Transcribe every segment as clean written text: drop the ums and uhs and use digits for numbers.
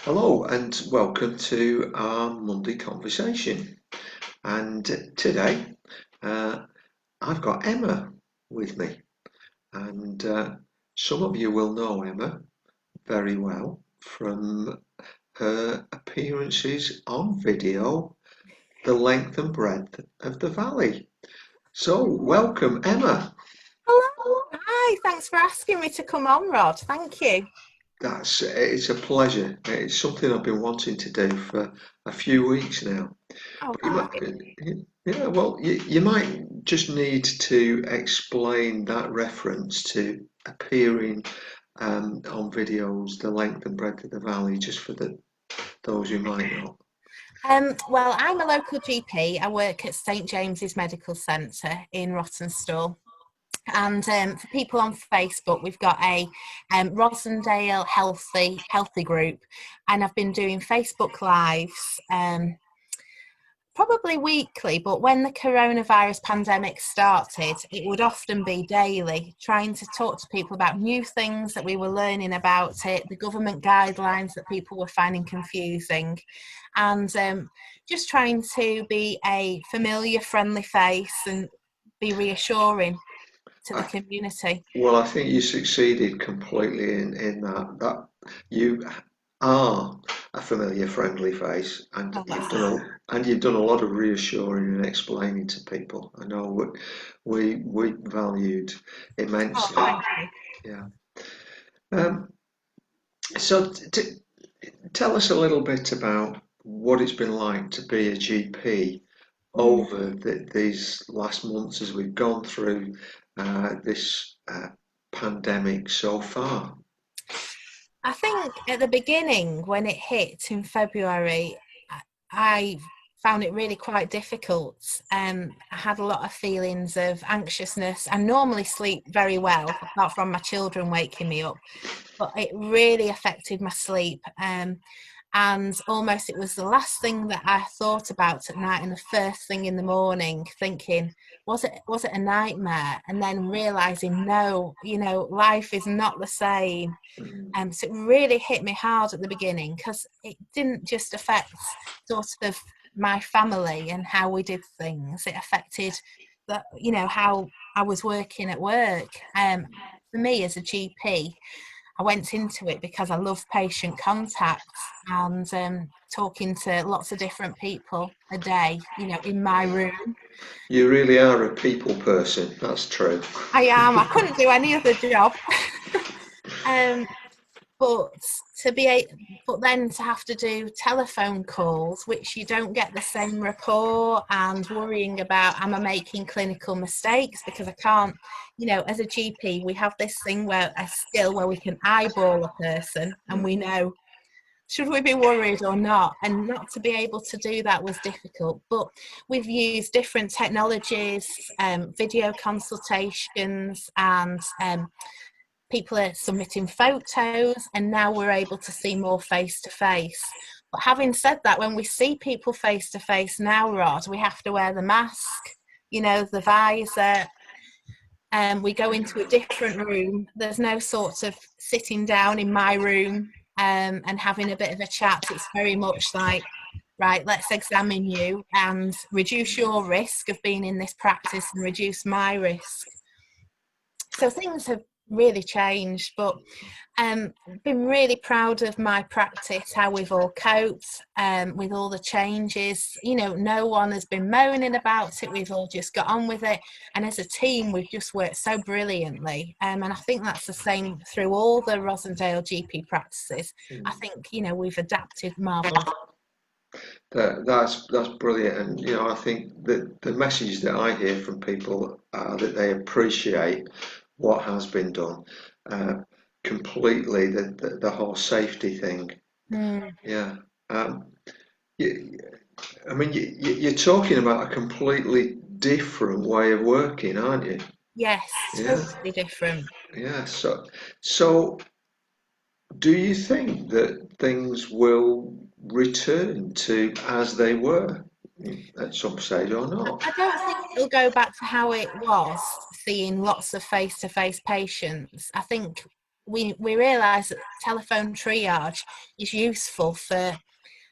Hello and welcome to our Monday conversation. And today uh, I've got Emma with me, and some of you will know Emma very well from her appearances on video, The Length and Breadth of the Valley. So, welcome, Emma. Hello. Hi, thanks for asking me to come on, Rod. Thank you. It's a pleasure. It's something I've been wanting to do for a few weeks now. Oh, But thank you. yeah, well, you might just need to explain that reference to appearing on videos, the length and breadth of the valley, just for those who might not. Well, I'm a local GP. I work at St James's Medical Centre in Rottenstall. And for people on Facebook, we've got a Rosendale Healthy group, and I've been doing Facebook Lives probably weekly, but when the coronavirus pandemic started, it would often be daily, trying to talk to people about new things that we were learning about it, the government guidelines that people were finding confusing, and just trying to be a familiar, friendly face and be reassuring to the I, community. well, I think you succeeded completely in that you are a familiar, friendly face, and Oh, that's nice. you've done a lot of reassuring and explaining to people. I know we valued Oh, immensely. thank you. Yeah. Um, so tell us a little bit about what it's been like to be a GP Mm. over these last months as we've gone through this pandemic so far. I think at the beginning, when it hit in February, I found it really quite difficult. I had a lot of feelings of anxiousness. I normally sleep very well, apart from my children waking me up, but it really affected my sleep. And almost it was the last thing that I thought about at night and the first thing in the morning, thinking, was it a nightmare? And then realizing, no, life is not the same. Mm. So it really hit me hard at the beginning because it didn't just affect sort of my family and how we did things. It affected how I was working at work. For me as a GP, I went into it because I love patient contact and talking to lots of different people a day, in my room. You really are a people person, that's true. I am. I couldn't do any other job. um, but to be a, but then to have to do telephone calls which you don't get the same rapport, and worrying about, am I making clinical mistakes, because I can't, as a GP we have this thing where a skill where we can eyeball a person and we know, should we be worried or not, and not to be able to do that was difficult. But we've used different technologies, video consultations, and people are submitting photos, and now we're able to see more face to face. But having said that, when we see people face to face now, Rod, we have to wear the mask, the visor, and we go into a different room. There's no sort of sitting down in my room and having a bit of a chat. It's very much like, right, let's examine you and reduce your risk of being in this practice and reduce my risk. So things have really changed, but been really proud of my practice, how we've all coped with all the changes. No one has been moaning about it. We've all just got on with it, and as a team we've just worked so brilliantly, and I think that's the same through all the Rosendale GP practices. I Mm. think we've adapted marvelous. That's brilliant, and I think that the message that I hear from people are that they appreciate what has been done uh, completely. The whole safety thing, Mm, yeah. Um, you, I mean, you're talking about a completely different way of working, aren't you? yes, Yeah, totally different. yeah. So do you think that things will return to as they were at some stage or not? I don't think it'll go back to how it was, seeing lots of face to face patients. I think we realise that telephone triage is useful for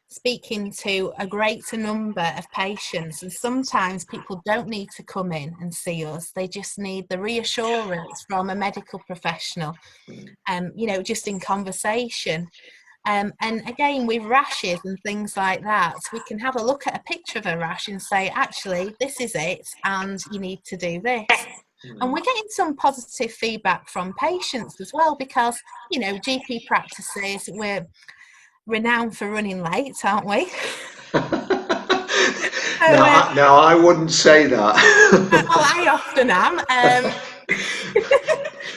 speaking to a greater number of patients, and sometimes people don't need to come in and see us, they just need the reassurance from a medical professional, just in conversation. And again, with rashes and things like that, we can have a look at a picture of a rash and say, actually, this is it, and you need to do this. And we're getting some positive feedback from patients as well, because, GP practices, we're renowned for running late, aren't we? Now, I wouldn't say that. Well, I often am.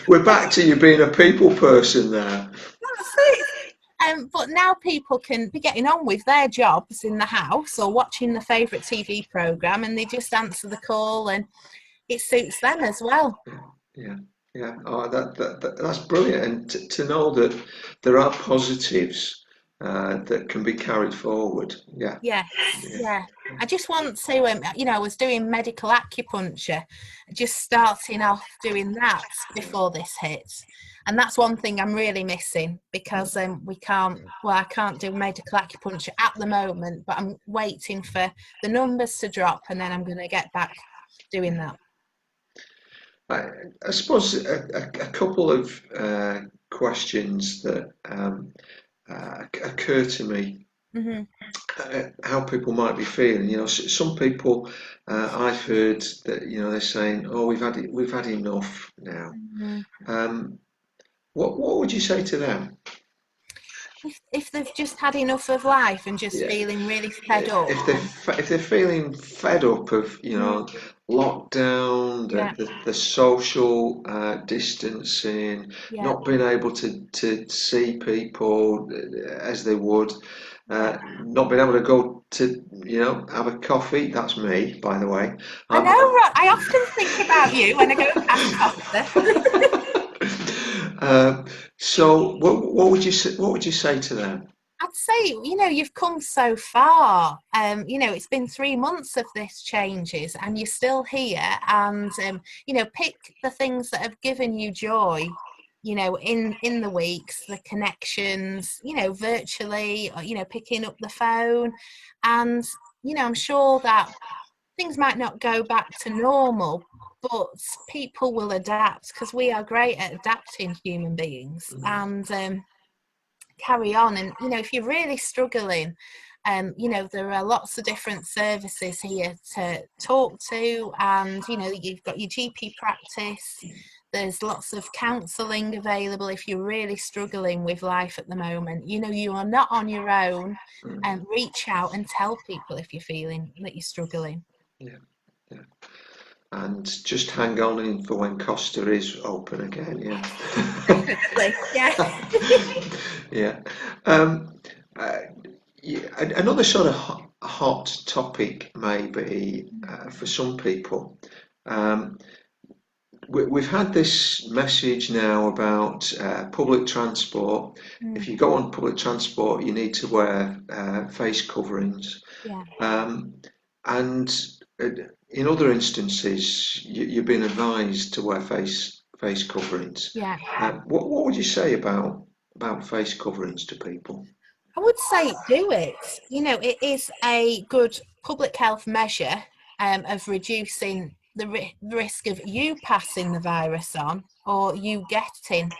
We're back to you being a people person there. That's it. But now people can be getting on with their jobs in the house or watching the favourite TV programme, and they just answer the call, and it suits them as well. Yeah. Oh, that's brilliant, and to know that there are positives that can be carried forward. Yeah. I just want to, I was doing medical acupuncture, just starting off doing that before this hit. And that's one thing I'm really missing, because I can't do medical acupuncture at the moment, but I'm waiting for the numbers to drop, and then I'm going to get back doing that. I suppose a couple of questions that occur to me. How people might be feeling. Some people I've heard that they're saying, "Oh, we've had enough now." What would you say to them? If they've just had enough of life and just feeling really fed up. If they're feeling fed up of lockdown, the social distancing, not being able to see people as they would, not being able to go to have a coffee. That's me, by the way. I know, I often think about you when I go past Costa. So what would you say to them? I'd say, you've come so far. It's been 3 months of this changes, and you're still here. And pick the things that have given you joy. In the weeks, the connections. Virtually. Picking up the phone, and I'm sure that things might not go back to normal, but people will adapt, because we are great at adapting, human beings, and carry on. And if you're really struggling, there are lots of different services here to talk to, and you've got your GP practice. There's lots of counselling available if you're really struggling with life at the moment. You are not on your own, and reach out and tell people if you're feeling that you're struggling. Yeah. And just hang on in for when Costa is open again. Yeah. Another sort of hot topic maybe for some people. We've had this message now about public transport. If you go on public transport, you need to wear face coverings. And in other instances, you've been advised to wear face coverings. What would you say about face coverings to people? I would say do it. It is a good public health measure of reducing the risk of you passing the virus on, or you getting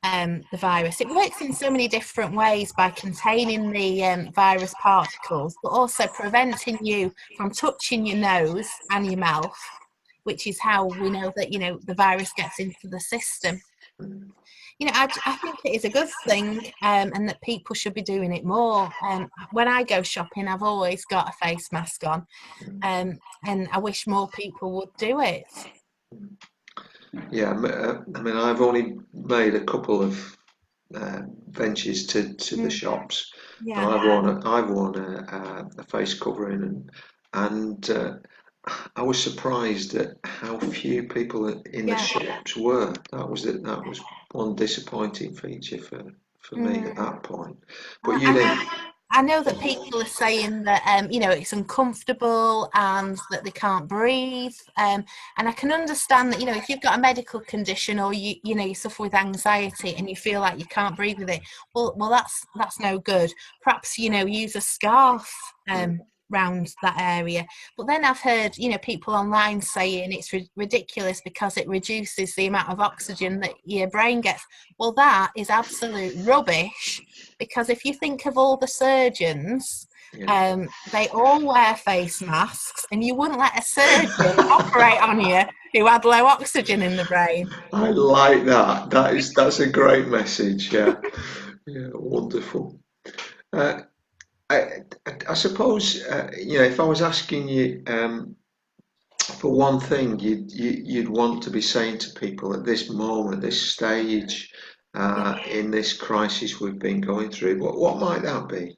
the virus. It works in so many different ways, by containing the virus particles, but also preventing you from touching your nose and your mouth, which is how we know that the virus gets into the system. I think it is a good thing, and that people should be doing it more. When I go shopping, I've always got a face mask on, and I wish more people would do it. Yeah, I mean, I've only made a couple of ventures to the shops, and I've worn a face covering, and I was surprised at how few people in the shops were. That was one disappointing feature for me at that point. But I know that people are saying that it's uncomfortable and that they can't breathe, and I can understand that if you've got a medical condition or you suffer with anxiety and you feel like you can't breathe with it, well that's no good. Perhaps use a scarf round that area. But then I've heard people online saying it's ridiculous because it reduces the amount of oxygen that your brain gets. Well, that is absolute rubbish, because if you think of all the surgeons, they all wear face masks, and you wouldn't let a surgeon operate on you who had low oxygen in the brain. I like that. That's a great message. Yeah, yeah, wonderful. Uh, I suppose if I was asking you for one thing you'd want to be saying to people at this moment, this stage, in this crisis we've been going through, what might that be?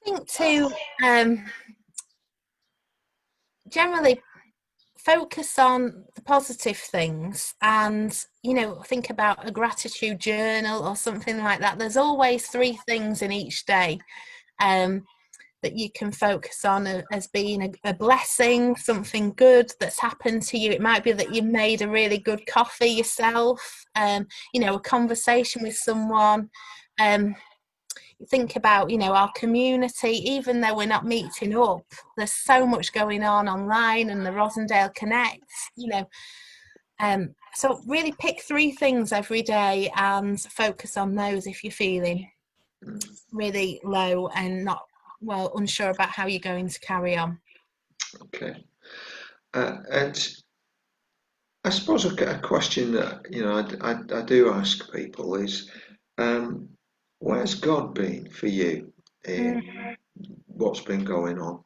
I think to generally focus on the positive things, and think about a gratitude journal or something like that. There's always 3 things in each day that you can focus on as being a blessing, something good that's happened to you. It might be that you made a really good coffee yourself, a conversation with someone. Think about our community. Even though we're not meeting up, there's so much going on online, and the Rosendale Connects, so really pick 3 things every day and focus on those if you're feeling really low and not unsure about how you're going to carry on. Okay. And I suppose a question that I do ask people is, where's God been for you in what's been going on?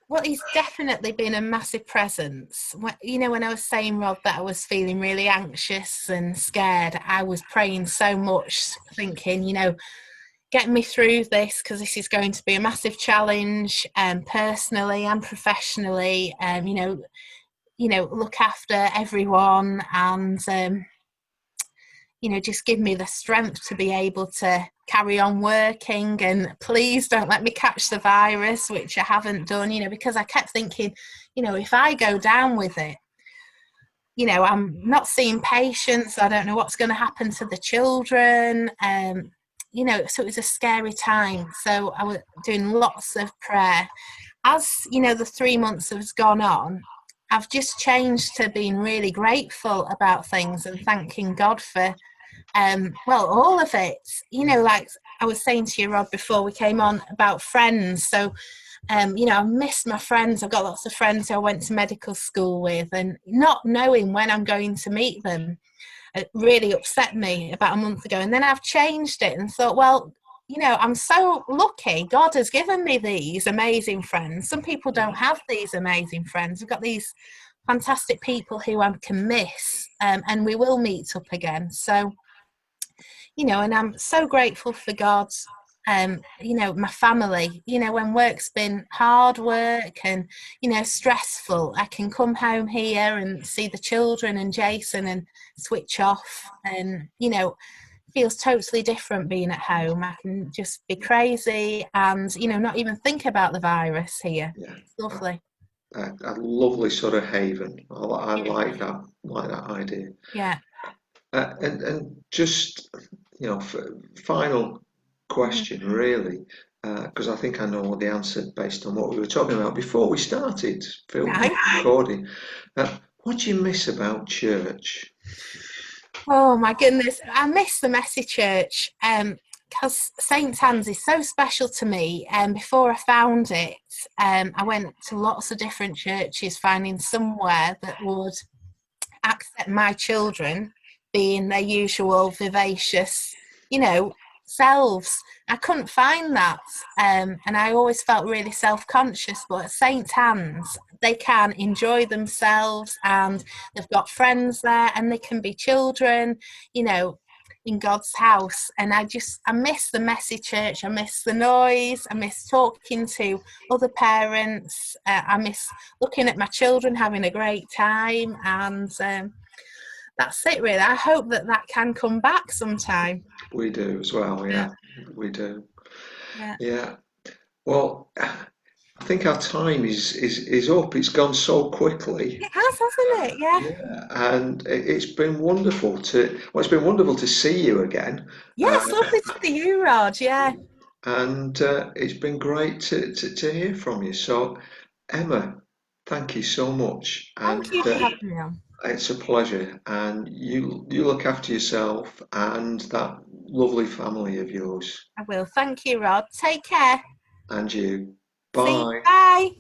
Well, he's definitely been a massive presence. When I was saying, Rod, that I was feeling really anxious and scared, I was praying so much, thinking, get me through this, because this is going to be a massive challenge, personally and professionally. Look after everyone, and just give me the strength to be able to carry on working, and please don't let me catch the virus, which I haven't done, because I kept thinking, if I go down with it, I'm not seeing patients, I don't know what's going to happen to the children, so it was a scary time. So I was doing lots of prayer. As the 3 months has gone on, I've just changed to being really grateful about things and thanking God for all of it. Like I was saying to you, Rod, before we came on, about friends. So I miss my friends. I've got lots of friends who I went to medical school with, and not knowing when I'm going to meet them, it really upset me about a month ago. And then I've changed it and thought, well, I'm so lucky. God has given me these amazing friends. Some people don't have these amazing friends. We've got these fantastic people who I can miss, and we will meet up again. So, and I'm so grateful for God's, my family. When work's been hard work and, stressful, I can come home here and see the children and Jason and switch off, and, feels totally different being at home. I can just be crazy and, not even think about the virus here. Yeah. It's lovely. A lovely sort of haven. I like that idea. Yeah. And just final question, really, because I think I know the answer based on what we were talking about before we started recording. What do you miss about church? Oh my goodness, I miss the messy church, because St Anne's is so special to me. And before I found it, I went to lots of different churches, finding somewhere that would accept my children being their usual vivacious, selves. I couldn't find that, and I always felt really self-conscious. But at St Anne's, they can enjoy themselves, and they've got friends there, and they can be children, in God's house. And I miss the messy church. I miss the noise. I miss talking to other parents. I miss looking at my children having a great time, and that's it really. I hope that that can come back sometime. We do as well, Yeah, yeah, we do. yeah. Yeah. Well, I think our time is up. It's gone so quickly. It has, hasn't it? Yeah. Yeah, and it's been wonderful it's been wonderful to see you again. Uh, Yes, lovely to see you, Rod. Yeah. and it's been great to hear from you. So, Emma, thank you so much, and Thank you for having me on. it's a pleasure. And you look after yourself and that lovely family of yours, I will. Thank you, Rod. Take care. and you. See you. Bye. Bye.